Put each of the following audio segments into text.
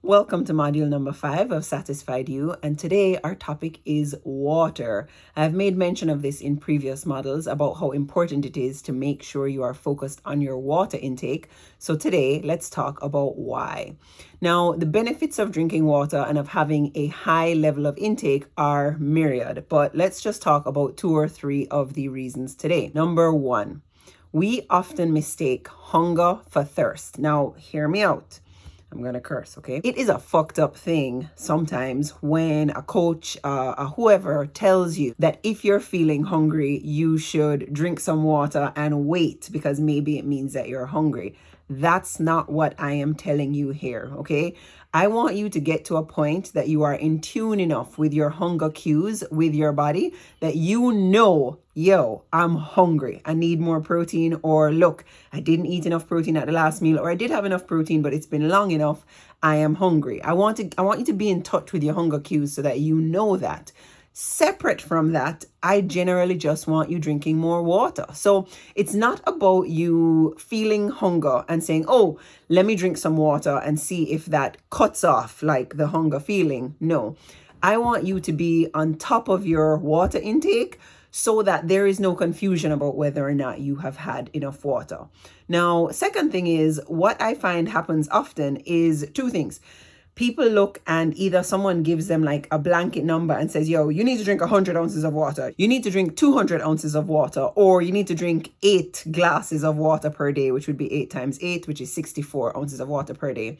Welcome to module number 5 of Satisfied You, and today our topic is water. I've made mention of this in previous models about how important it is to make sure you are focused on your water intake. So today, let's talk about why. Now, the benefits of drinking water and of having a high level of intake are myriad, but let's just talk about 2 or 3 of the reasons today. Number 1, we often mistake hunger for thirst. Now, hear me out. I'm gonna curse, okay? It is a fucked up thing sometimes when a coach, whoever tells you that if you're feeling hungry, you should drink some water and wait because maybe it means that you're hungry. That's not what I am telling you here, okay? I want you to get to a point that you are in tune enough with your hunger cues, with your body, that you know, yo, I'm hungry. I need more protein, or look, I didn't eat enough protein at the last meal, or I did have enough protein, but it's been long enough. I am hungry. I want you to be in touch with your hunger cues so that you know that. Separate from that, I generally just want you drinking more water. So it's not about you feeling hunger and saying, oh, let me drink some water and see if that cuts off like the hunger feeling. No, I want you to be on top of your water intake so that there is no confusion about whether or not you have had enough water. Now, second thing is, what I find happens often is 2 things. People look and either someone gives them like a blanket number and says, yo, you need to drink 100 ounces of water. You need to drink 200 ounces of water, or you need to drink 8 glasses of water per day, which would be 8 times 8, which is 64 ounces of water per day.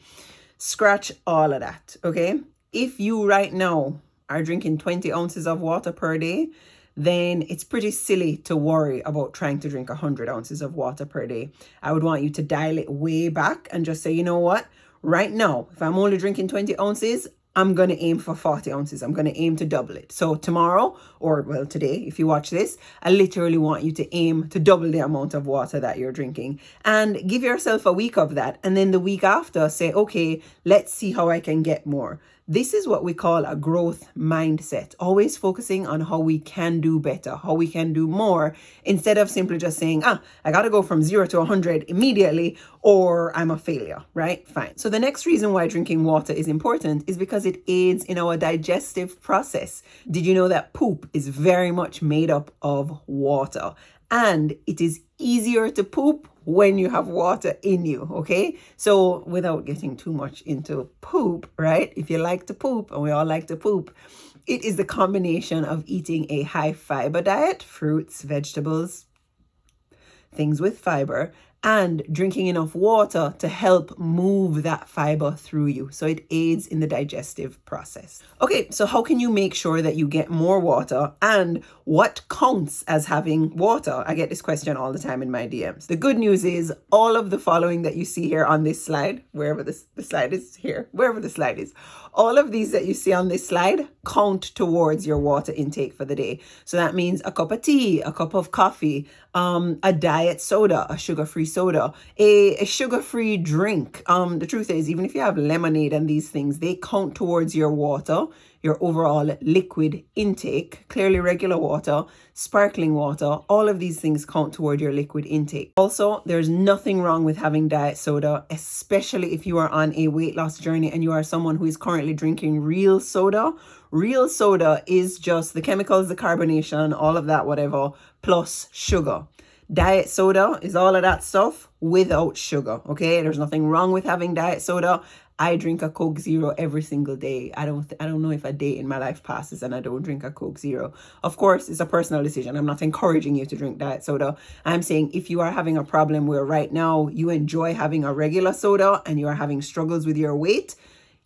Scratch all of that, okay? If you right now are drinking 20 ounces of water per day, then it's pretty silly to worry about trying to drink 100 ounces of water per day. I would want you to dial it way back and just say, you know what? Right now, if I'm only drinking 20 ounces, I'm going to aim for 40 ounces. I'm going to aim to double it. So tomorrow, or well, today, if you watch this, I literally want you to aim to double the amount of water that you're drinking, and give yourself a week of that. And then the week after, say, okay, let's see how I can get more. This is what we call a growth mindset, always focusing on how we can do better, how we can do more, instead of simply just saying, I got to go from 0 to 100 immediately, or I'm a failure, right? Fine. So the next reason why drinking water is important is because it aids in our digestive process. Did you know that poop is very much made up of water? And it is easier to poop when you have water in you, okay? So without getting too much into poop, right? If you like to poop, and we all like to poop, it is the combination of eating a high fiber diet, fruits, vegetables, things with fiber, and drinking enough water to help move that fiber through you. So it aids in the digestive process. Okay, so how can you make sure that you get more water, and what counts as having water? I get this question all the time in my DMs. The good news is all of the following that you see here on this slide, wherever the slide is here, wherever the slide is, all of these that you see on this slide count towards your water intake for the day. So that means a cup of tea, a cup of coffee, a diet soda, a sugar-free soda, a sugar-free drink. The truth is, even if you have lemonade and these things, they count towards your water, your overall liquid intake. Clearly regular water, sparkling water, all of these things count toward your liquid intake. Also, there's nothing wrong with having diet soda, especially if you are on a weight loss journey and you are someone who is currently drinking real soda. Real soda is just the chemicals, the carbonation, all of that, whatever, plus sugar. Diet soda is all of that stuff without sugar, okay? There's nothing wrong with having diet soda. I drink a Coke Zero every single day. I don't know if a day in my life passes and I don't drink a Coke Zero. Of course, it's a personal decision. I'm not encouraging you to drink diet soda. I'm saying if you are having a problem where right now you enjoy having a regular soda and you are having struggles with your weight,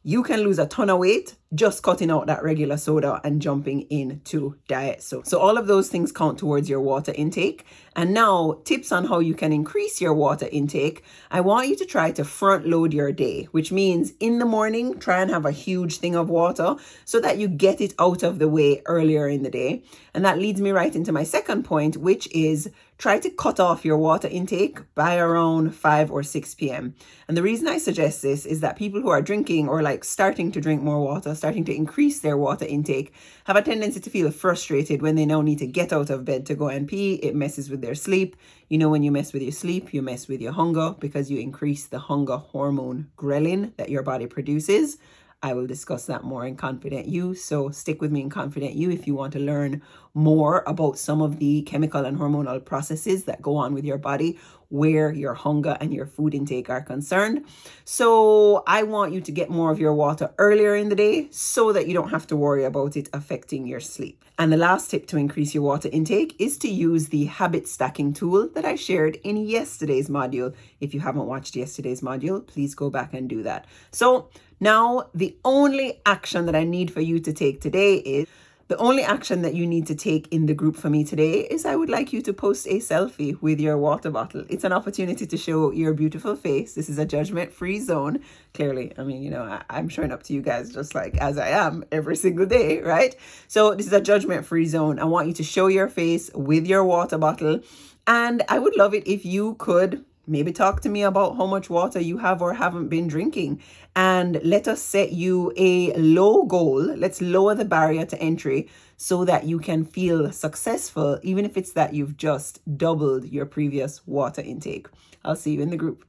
you can lose a ton of weight just cutting out that regular soda and jumping into diet soda. So all of those things count towards your water intake. And now, tips on how you can increase your water intake. I want you to try to front load your day, which means in the morning, try and have a huge thing of water so that you get it out of the way earlier in the day. And that leads me right into my second point, which is try to cut off your water intake by around 5 or 6 p.m. And the reason I suggest this is that people who are drinking or like starting to drink more water, starting to increase their water intake have a tendency to feel frustrated when they now need to get out of bed to go and pee. It messes with their sleep. You know, when you mess with your sleep, you mess with your hunger because you increase the hunger hormone ghrelin that your body produces. I will discuss that more in Confident You. So stick with me in Confident You if you want to learn more about some of the chemical and hormonal processes that go on with your body where your hunger and your food intake are concerned. So I want you to get more of your water earlier in the day so that you don't have to worry about it affecting your sleep. And the last tip to increase your water intake is to use the habit stacking tool that I shared in yesterday's module. If you haven't watched yesterday's module, please go back and do that. So now the only action that I need for you to take today is the only action that you need to take in the group for me today is I would like you to post a selfie with your water bottle. It's an opportunity to show your beautiful face. This is a judgment-free zone. Clearly, I mean, you know, I'm showing up to you guys just like as I am every single day, right? So this is a judgment-free zone. I want you to show your face with your water bottle. And I would love it if you could maybe talk to me about how much water you have or haven't been drinking. And let us set you a low goal. Let's lower the barrier to entry so that you can feel successful, even if it's that you've just doubled your previous water intake. I'll see you in the group.